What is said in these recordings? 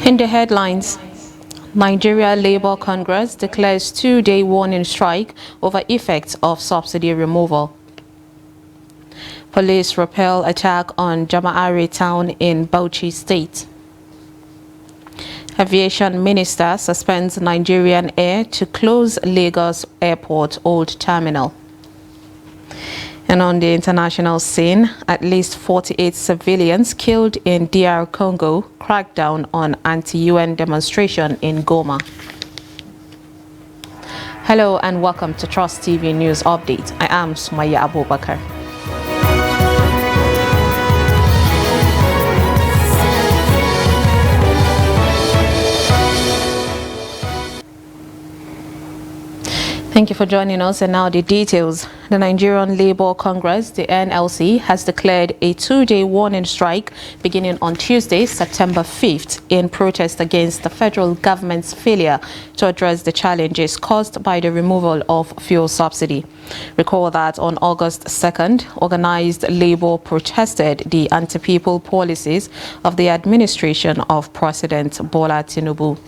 In the headlines, Nigeria Labour Congress declares two-day warning strike over effects of subsidy removal. Police repel attack on Jama'are town in Bauchi State. Aviation Minister suspends Nigerian Air to close Lagos Airport Old Terminal. And on the international scene, at least 48 civilians killed in DR Congo, crackdown on anti-UN demonstration in Goma. Hello and welcome to Trust TV News Update. I am Sumaya Abubakar. Thank you for joining us, and now the details. The Nigerian Labour Congress, the NLC, has declared a two-day warning strike beginning on Tuesday, September 5th, in protest against the federal government's failure to address the challenges caused by the removal of fuel subsidy. Recall that on August 2nd, organized labour protested the anti-people policies of the administration of President Bola Tinubu.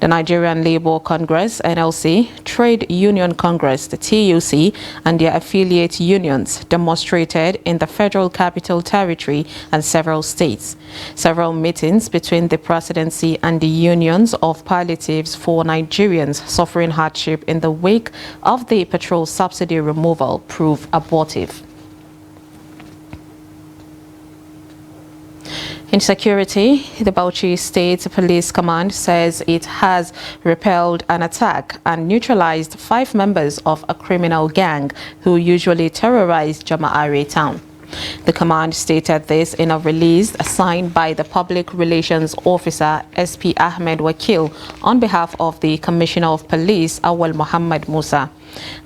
The Nigerian Labour Congress, NLC, Trade Union Congress, the TUC, and their affiliate unions demonstrated in the Federal Capital Territory and several states. Several meetings between the presidency and the unions of palliatives for Nigerians suffering hardship in the wake of the petrol subsidy removal proved abortive. In security, the Bauchi State Police Command says it has repelled an attack and neutralized 5 members of a criminal gang who usually terrorize Jama'are town. The command stated this in a release signed by the Public Relations Officer SP Ahmed Wakil on behalf of the Commissioner of Police Awal Muhammad Musa.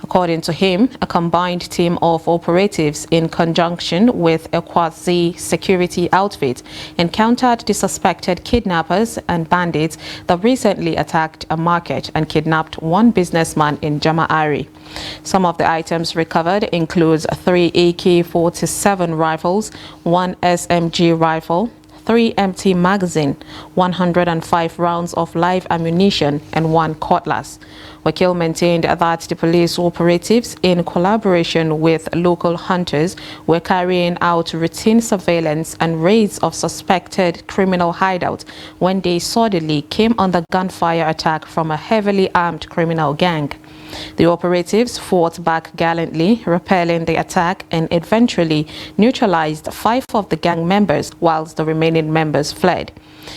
According to him, a combined team of operatives in conjunction with a quasi-security outfit encountered the suspected kidnappers and bandits that recently attacked a market and kidnapped one businessman in Jama'are. Some of the items recovered includes 3 AK-47 rifles, 1 SMG rifle, 3 empty magazines, 105 rounds of live ammunition, and 1 cutlass. Wakil maintained that the police operatives, in collaboration with local hunters, were carrying out routine surveillance and raids of suspected criminal hideouts when they suddenly came under gunfire attack from a heavily armed criminal gang. The operatives fought back gallantly, repelling the attack, and eventually neutralized 5 of the gang members, whilst the remaining members fled.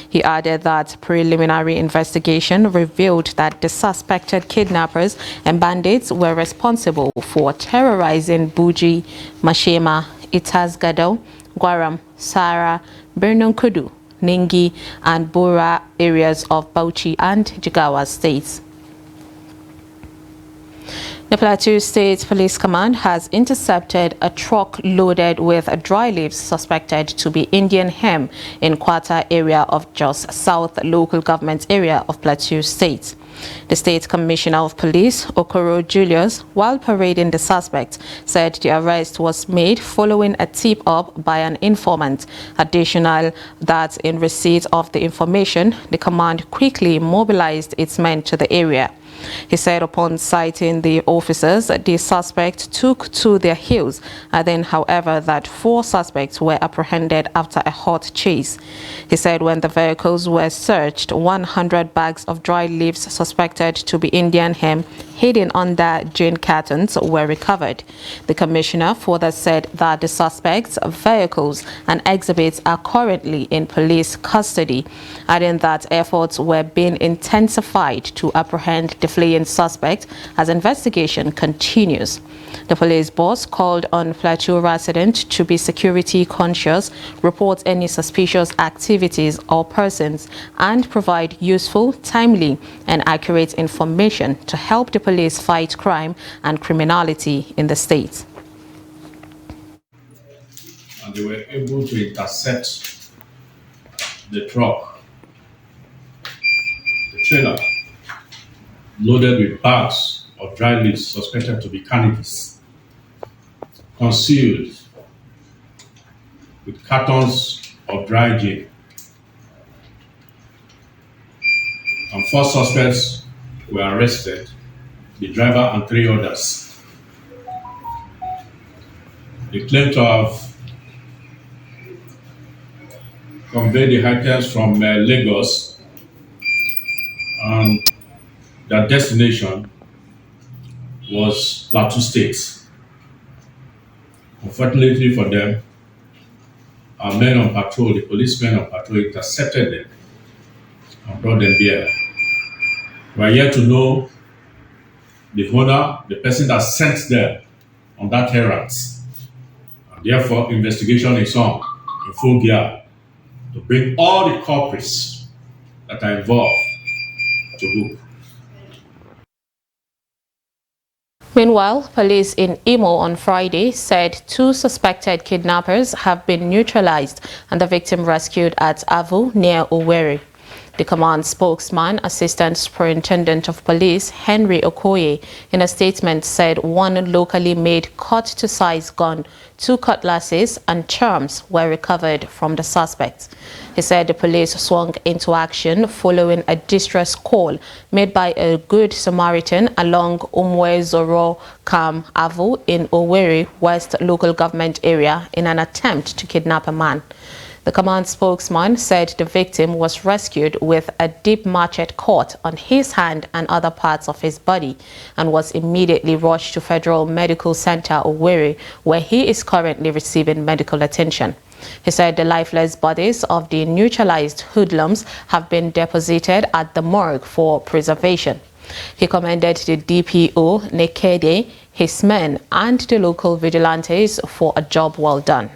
He added that preliminary investigation revealed that the suspected kidnappers and bandits were responsible for terrorizing Buji, Mashema, Itasgado, Gwaram, Sara, Birnunkudu, Ningi, and Bura areas of Bauchi and Jigawa states. The Plateau State Police Command has intercepted a truck loaded with dry leaves suspected to be Indian hemp in Kwata area of Jos South local government area of Plateau State. The State Commissioner of Police, Okoro Julius, while parading the suspect, said the arrest was made following a tip-up by an informant. Additional that in receipt of the information, the command quickly mobilized its men to the area. He said upon citing the officers, the suspect took to their heels, and then, however, that 4 suspects were apprehended after a hot chase. He said when the vehicles were searched, 100 bags of dry leaves suspected to be Indian hemp hidden under gin cartons were recovered. The commissioner further said that the suspects' vehicles and exhibits are currently in police custody, adding that efforts were being intensified to apprehend the fleeing suspect as investigation continues. The police boss called on Plateau residents to be security conscious, report any suspicious activities or persons, and provide useful, timely, and accurate information to help the police fight crime and criminality in the state. And they were able to intercept the truck, the trailer, loaded with bags of dry leaves suspected to be cannabis, concealed with cartons of dry gin. and 4 suspects were arrested, the driver and 3 others. They claim to have conveyed the items from Lagos, and their destination was Plateau State. Unfortunately for them, our men on patrol, the policemen on patrol, intercepted them and brought them here. We are yet to know the owner, the person that sent them on that errand. And therefore, investigation is on in full gear to bring all the culprits that are involved to book. Meanwhile, police in Imo on Friday said 2 suspected kidnappers have been neutralized and the victim rescued at Avu near Owerri. The command spokesman, Assistant Superintendent of Police Henry Okoye, in a statement said 1 locally made cut-to-size gun, 2 cutlasses and charms were recovered from the suspects. He said the police swung into action following a distress call made by a Good Samaritan along Umwe-Zoro Kam Avu in Owerri West local government area in an attempt to kidnap a man. The command spokesman said the victim was rescued with a deep machete cut on his hand and other parts of his body and was immediately rushed to Federal Medical Center Owerri, where he is currently receiving medical attention. He said the lifeless bodies of the neutralized hoodlums have been deposited at the morgue for preservation. He commended the DPO, Nekede, his men, and the local vigilantes for a job well done.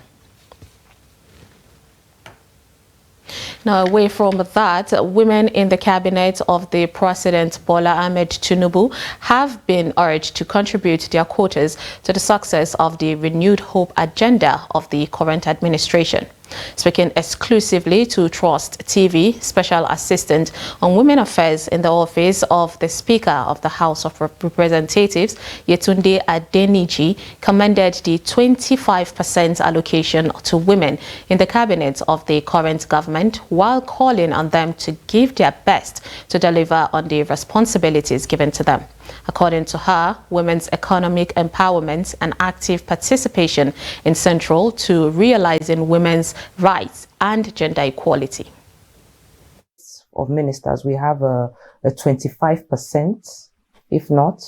Now, away from that, women in the cabinet of the President Bola Ahmed Tinubu have been urged to contribute their quotas to the success of the renewed hope agenda of the current administration. Speaking exclusively to Trust TV, Special Assistant on Women Affairs in the office of the Speaker of the House of Representatives, Yetunde Adeniji, commended the 25% allocation to women in the cabinet of the current government, while calling on them to give their best to deliver on the responsibilities given to them. According to her, women's economic empowerment and active participation is central to realizing women's rights and gender equality. Of ministers, we have a 25%, if not,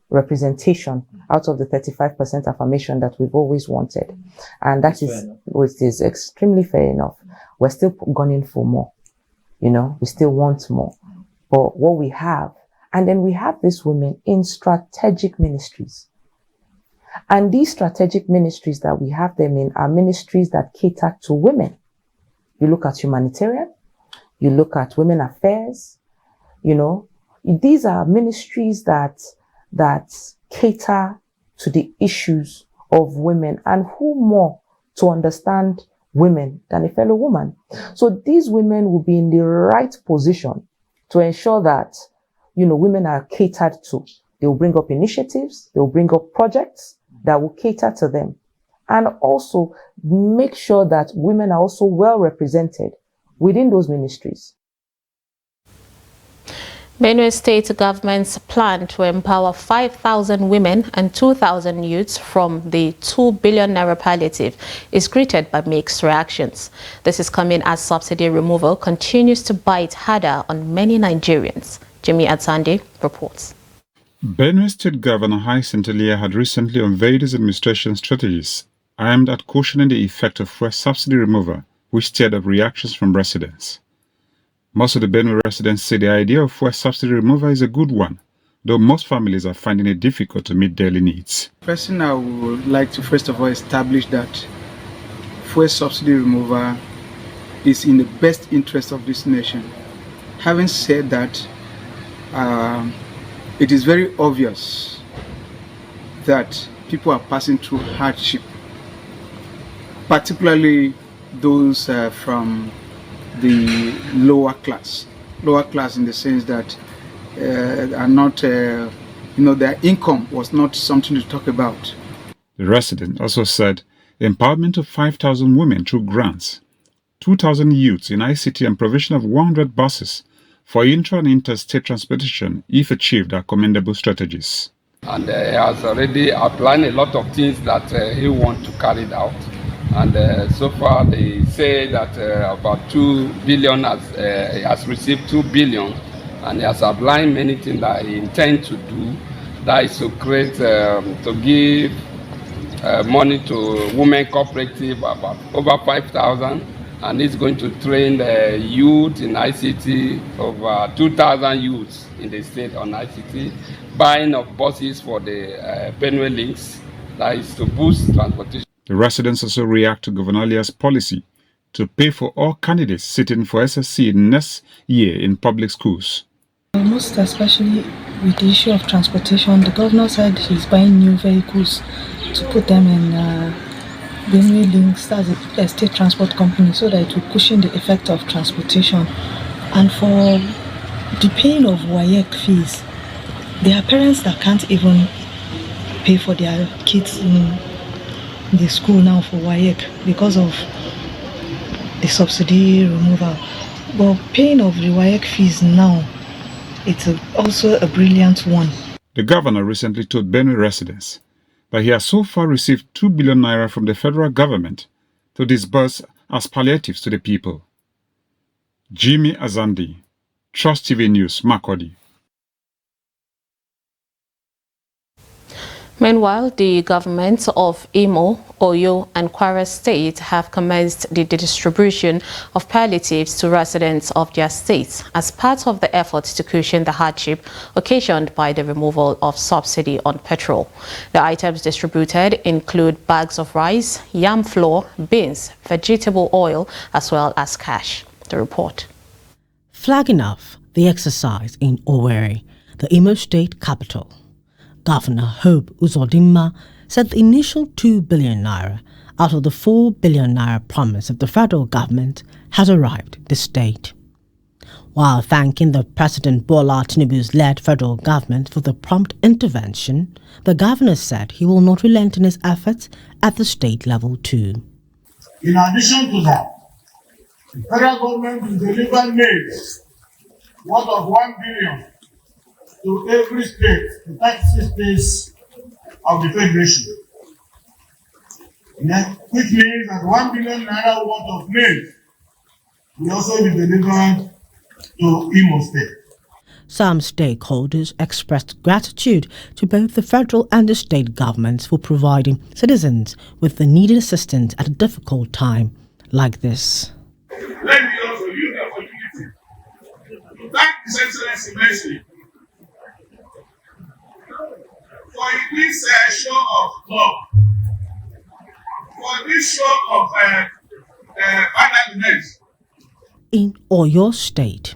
representation out of the 35% affirmation that we've always wanted. And that is extremely fair enough. We're still gunning for more. You know, we still want more. But what we have, and then we have these women in strategic ministries. And these strategic ministries that we have them in are ministries that cater to women. You look at humanitarian, you look at women affairs, you know, these are ministries that cater to the issues of women, and who more to understand women than a fellow woman. So these women will be in the right position to ensure that, you know, women are catered to. They will bring up initiatives, they will bring up projects that will cater to them, and also make sure that women are also well represented within those ministries. Benue State government's plan to empower 5,000 women and 2,000 youths from the 2 billion naira palliative is greeted by mixed reactions. This is coming as subsidy removal continues to bite harder on many Nigerians. Jimmy Atsande reports. Benue State Governor Hyacinth Elia had recently unveiled his administration strategies aimed at cushioning the effect of fuel subsidy removal, which stirred up reactions from residents. Most of the Benue residents say the idea of fuel subsidy removal is a good one, though most families are finding it difficult to meet daily needs. Personally, I would like to first of all establish that fuel subsidy removal is in the best interest of this nation. Having said that, it is very obvious that people are passing through hardship, particularly those from the lower class in the sense that are not, their income was not something to talk about. The resident also said the empowerment of 5,000 women through grants, 2,000 youths in ICT and provision of 100 buses for intra and interstate transportation, if achieved, are commendable strategies. And he has already outlined a lot of things that he wants to carry out. And so far, they say that about 2 billion he has received 2 billion, and he has outlined many things that he intends to do. That is to create, to give money to women cooperative about over 5,000, and he's going to train youth in ICT, over 2,000 youths in the state on ICT, buying of buses for the Benue links, that is to boost transportation. The residents also react to Governor Alia's policy to pay for all candidates sitting for SSC next year in public schools. Most especially with the issue of transportation, the governor said he's buying new vehicles to put them in Benue links, as a state transport company, so that it will cushion the effect of transportation. And for the paying of WAEC fees, there are parents that can't even pay for their kids in the school now for WAEC because of the subsidy removal. But paying of the WAEC fees now, it's also a brilliant one. The governor recently told Benue residents that he has so far received 2 billion naira from the federal government to disburse as palliatives to the people. Jimmy Azandi, Trust TV News, Makurdi. Meanwhile, the governments of Imo, Oyo and Kwara State have commenced the distribution of palliatives to residents of their states as part of the effort to cushion the hardship occasioned by the removal of subsidy on petrol. The items distributed include bags of rice, yam flour, beans, vegetable oil, as well as cash. The report. Flagging off the exercise in Owerri, the Imo State capital, Governor Hope Uzodinma said the initial 2 billion naira out of the 4 billion naira promise of the federal government has arrived at the state. While thanking the President Bola Tinubu's led federal government for the prompt intervention, the governor said he will not relent in his efforts at the state level too. In addition to that, the federal government will deliver maize worth of 1 billion to every state, the 36 states of the Federation. Which means that 1 billion naira worth of maize will also be delivered to Imo State. Some stakeholders expressed gratitude to both the federal and the state governments for providing citizens with the needed assistance at a difficult time like this. Let me also use the opportunity to thank His Excellency immensely for this show of love, for this show of kindness. In Oyo State,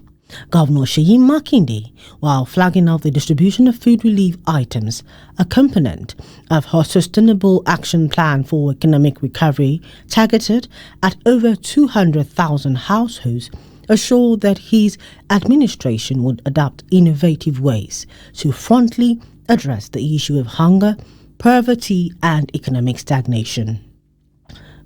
Governor Seyi Makinde, while flagging off the distribution of food relief items, a component of her Sustainable Action Plan for Economic Recovery targeted at over 200,000 households, assured that his administration would adopt innovative ways to frontally address the issue of hunger, poverty and economic stagnation.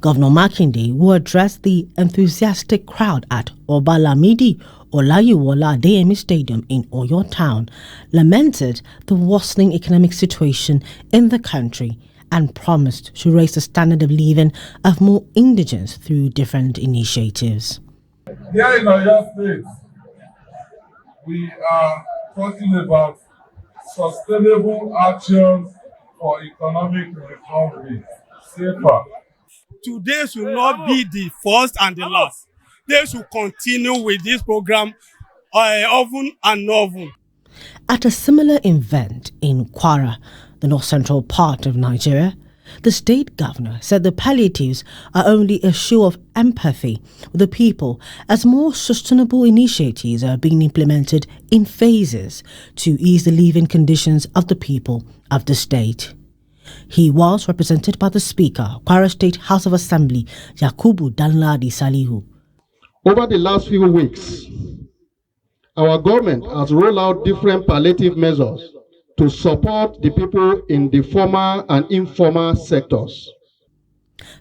Governor Makinde, who addressed the enthusiastic crowd at Obalamidi Olayiwola Adeyemi Stadium in Oyo Town, lamented the worsening economic situation in the country and promised to raise the standard of living of more indigents through different initiatives. Here in Oyo State, we are talking about sustainable actions for economic recovery. SAFER. Today should not be the first and the last. They should continue with this program often and often. At a similar event in Kwara, the north-central part of Nigeria, the state governor said the palliatives are only a show of empathy with the people as more sustainable initiatives are being implemented in phases to ease the living conditions of the people of the state. He was represented by the Speaker, Kwara State House of Assembly, Yakubu Danladi Salihu. Over the last few weeks, our government has rolled out different palliative measures to support the people in the formal and informal sectors.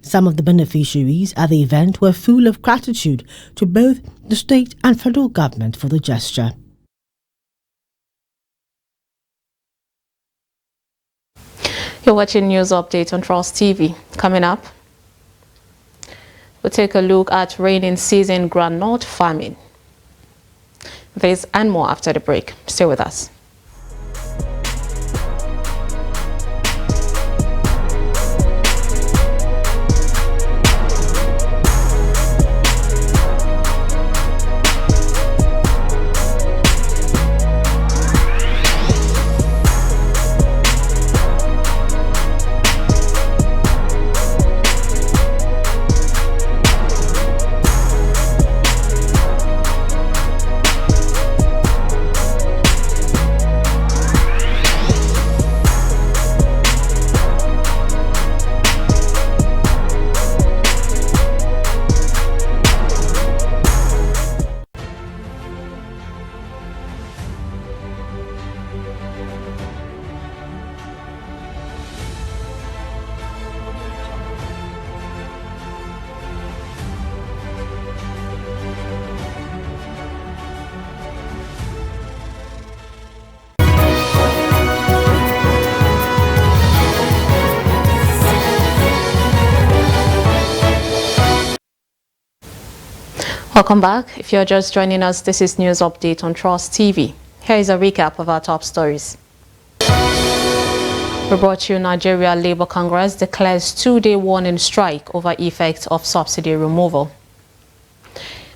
Some of the beneficiaries at the event were full of gratitude to both the state and federal government for the gesture. You're watching News Update on Trust TV. Coming up, we'll take a look at rainy season groundnut farming. This and more after the break. Stay with us. Welcome back. If you're just joining us, this is News Update on Trust TV. Here is a recap of our top stories. We brought you Nigeria Labour Congress declares 2-day warning strike over effect of subsidy removal.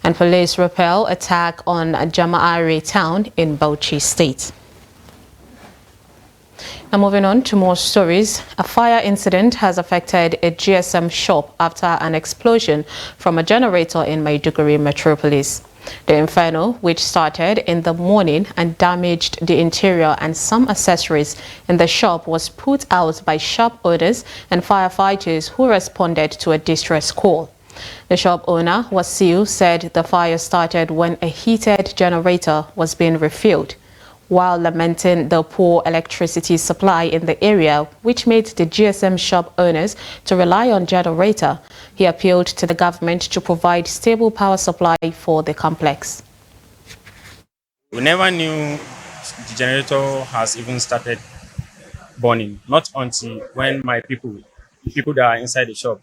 And police repel attack on Jama'are town in Bauchi State. Now moving on to more stories, a fire incident has affected a GSM shop after an explosion from a generator in Maiduguri metropolis. The inferno, which started in the morning and damaged the interior and some accessories in the shop, was put out by shop owners and firefighters who responded to a distress call. The shop owner, Wasiu, said the fire started when a heated generator was being refilled. While lamenting the poor electricity supply in the area, which made the GSM shop owners to rely on generator, he appealed to the government to provide stable power supply for the complex. We never knew the generator has even started burning, not until when my people that are inside the shop,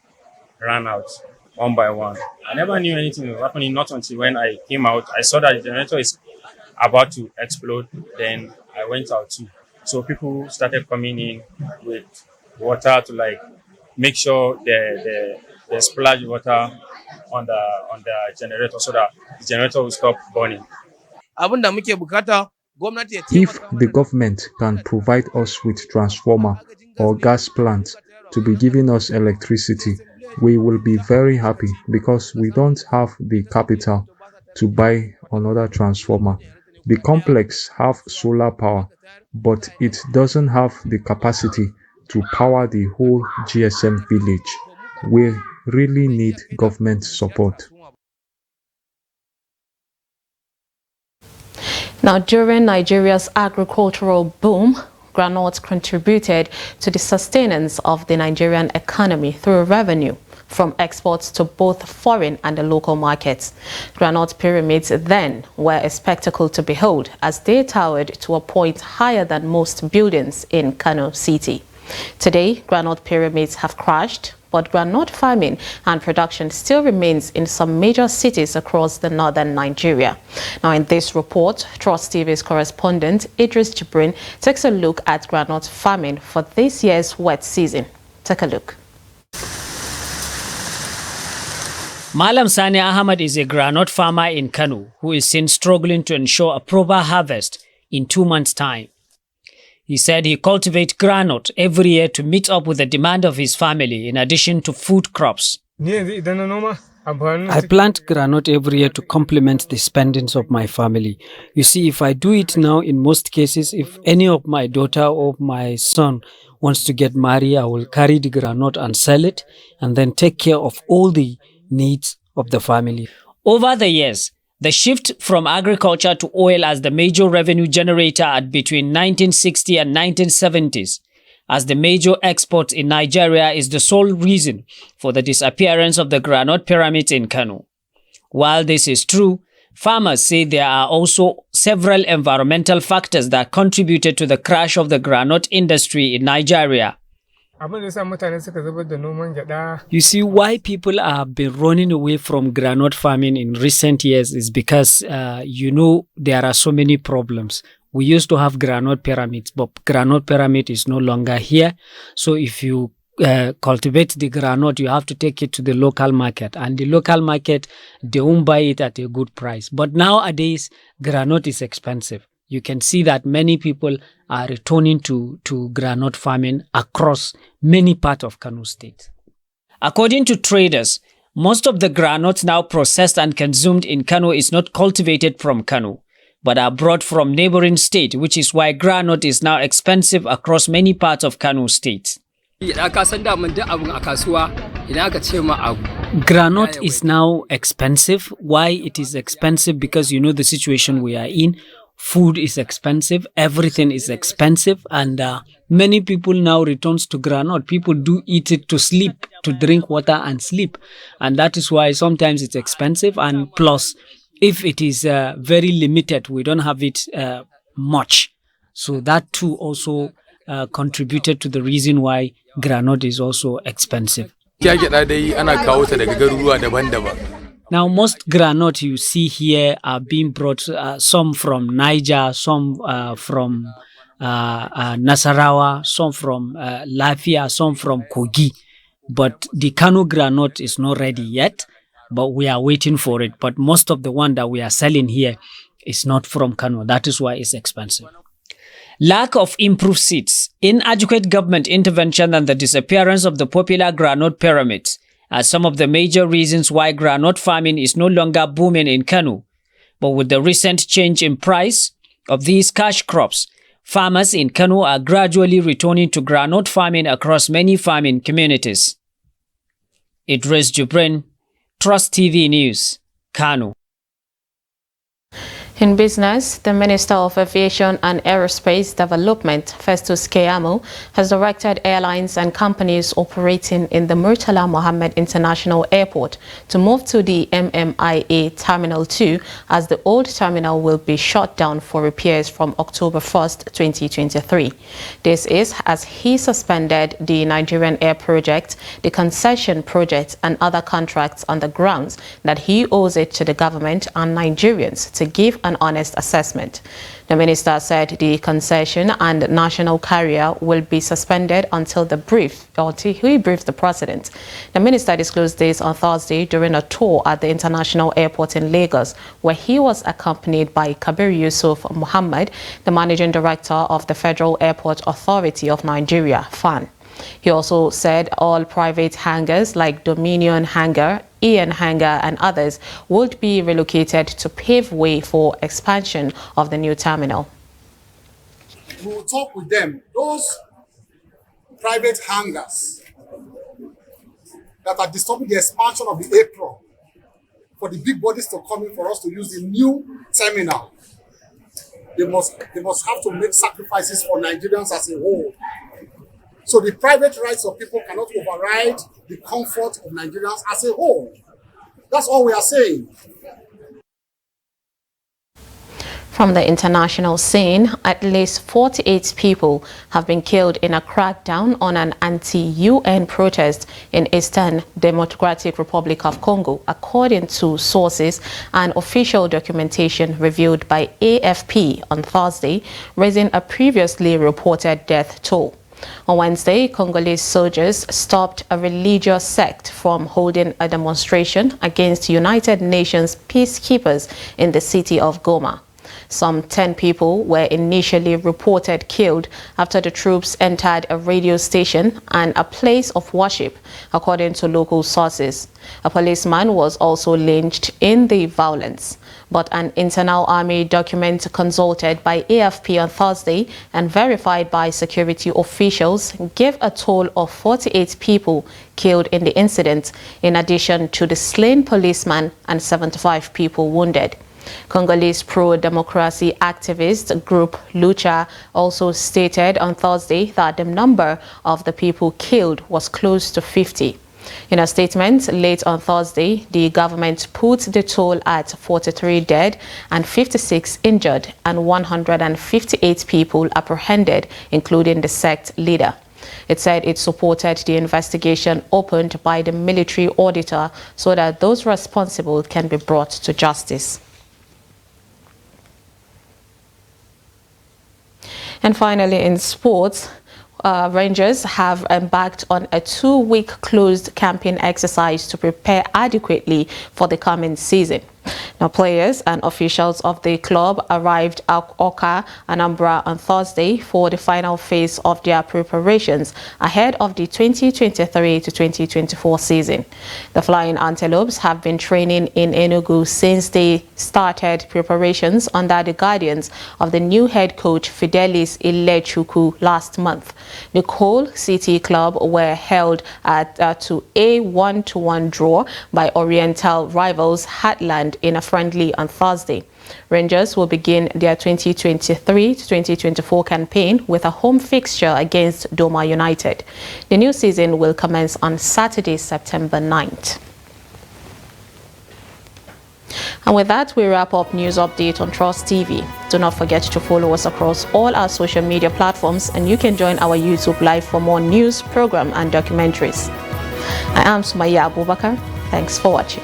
ran out one by one. I never knew anything was happening, not until when I came out. I saw that the generator is about to explode, then I went out too. So people started coming in with water to make sure they splash water on the generator so that the generator will stop burning. If the government can provide us with transformer or gas plant to be giving us electricity, we will be very happy because we don't have the capital to buy another transformer. The complex have solar power, but it doesn't have the capacity to power the whole GSM village. We really need government support. Now, during Nigeria's agricultural boom, groundnut contributed to the sustenance of the Nigerian economy through revenue from exports to both foreign and the local markets. Groundnut pyramids then were a spectacle to behold as they towered to a point higher than most buildings in Kano City. Today, groundnut pyramids have crashed, but groundnut farming and production still remains in some major cities across the northern Nigeria. Now, in this report, Trust TV's correspondent Idris Jibrin takes a look at groundnut farming for this year's wet season. Take a look. Malam Sani Ahmad is a groundnut farmer in Kano who is seen struggling to ensure a proper harvest in 2 months' time. He said he cultivates groundnut every year to meet up with the demand of his family in addition to food crops. I plant groundnut every year to complement the spendings of my family. You see, if I do it now, in most cases, if any of my daughter or my son wants to get married, I will carry the groundnut and sell it and then take care of all the needs of the family. Over the years, the shift from agriculture to oil as the major revenue generator at between 1960 and 1970s as the major export in Nigeria is the sole reason for the disappearance of the groundnut pyramid in Kano. While this is true, farmers say there are also several environmental factors that contributed to the crash of the groundnut industry in Nigeria. You see, why people have been running away from groundnut farming in recent years is because, there are so many problems. We used to have groundnut pyramids, but groundnut pyramid is no longer here. So if you cultivate the groundnut, you have to take it to the local market, and the local market, they won't buy it at a good price. But nowadays, groundnut is expensive. You can see that many people are returning to groundnut farming across many parts of Kano State. According to traders, most of the groundnuts now processed and consumed in Kano is not cultivated from Kano, but are brought from neighboring state, which is why groundnut is now expensive across many parts of Kano State. Groundnut is now expensive. Why it is expensive? Because the situation we are in. Food is expensive, everything is expensive, and many people now returns to groundnut. People do eat it to sleep, to drink water and sleep, and that is why sometimes it's expensive. And plus, if it is very limited, we don't have it much. So that too also contributed to the reason why groundnut is also expensive. Now, most groundnut you see here are being brought, some from Niger, some from Nasarawa, some from Lafia, some from Kogi. But the Kano groundnut is not ready yet, but we are waiting for it. But most of the one that we are selling here is not from Kano. That is why it's expensive. Lack of improved seeds, inadequate government intervention, and the disappearance of the popular groundnut pyramids are some of the major reasons why groundnut farming is no longer booming in Kano. But with the recent change in price of these cash crops, farmers in Kano are gradually returning to groundnut farming across many farming communities. Idris Jubrin, Trust TV News, Kano. In business, the Minister of Aviation and Aerospace Development, Festus Keyamo, has directed airlines and companies operating in the Murtala Mohammed International Airport to move to the MMIA Terminal 2, as the old terminal will be shut down for repairs from October 1st, 2023. This is as he suspended the Nigerian Air Project, the concession project, and other contracts on the grounds that he owes it to the government and Nigerians to give an honest assessment. The minister said the concession and national carrier will be suspended until he briefs the president. The minister disclosed this on Thursday during a tour at the international airport in Lagos, where he was accompanied by Kabir Yusuf Muhammad, the managing director of the Federal Airport Authority of Nigeria, FAN. He also said all private hangars like Dominion Hangar, Ian Hangar and others would be relocated to pave way for expansion of the new terminal. We will talk with them. Those private hangars that are disturbing the expansion of the apron for the big bodies to come in for us to use the new terminal, they must have to make sacrifices for Nigerians as a whole. So the private rights of people cannot override the comfort of Nigerians as a whole. That's all we are saying. From the international scene, at least 48 people have been killed in a crackdown on an anti-UN protest in Eastern Democratic Republic of Congo, according to sources and official documentation revealed by AFP on Thursday, raising a previously reported death toll. On Wednesday, Congolese soldiers stopped a religious sect from holding a demonstration against United Nations peacekeepers in the city of Goma. Some 10 people were initially reported killed after the troops entered a radio station and a place of worship, according to local sources. A policeman was also lynched in the violence. But an internal army document consulted by AFP on Thursday and verified by security officials gave a toll of 48 people killed in the incident, in addition to the slain policeman and 75 people wounded. Congolese pro-democracy activist group Lucha also stated on Thursday that the number of the people killed was close to 50. In a statement late on Thursday, the government put the toll at 43 dead and 56 injured and 158 people apprehended, including the sect leader. It said it supported the investigation opened by the military auditor so that those responsible can be brought to justice. And finally, in sports, Rangers have embarked on a 2-week closed camping exercise to prepare adequately for the coming season. Now, players and officials of the club arrived at Oka, Anambra on Thursday for the final phase of their preparations ahead of the 2023 to 2024 season. The Flying Antelopes have been training in Enugu since they started preparations under the guidance of the new head coach Fidelis Ilechukwu last month. The Coal City Club were held to a 1-1 draw by Oriental rivals Heartland in a friendly on Thursday. Rangers will begin their 2023 to 2024 campaign with a home fixture against Doma United. The new season will commence on Saturday, September 9th. And with that, we wrap up News Update on Trust TV. Do not forget to follow us across all our social media platforms, and you can join our YouTube Live for more news, program, and documentaries. I am Sumaya Abubakar. Thanks for watching.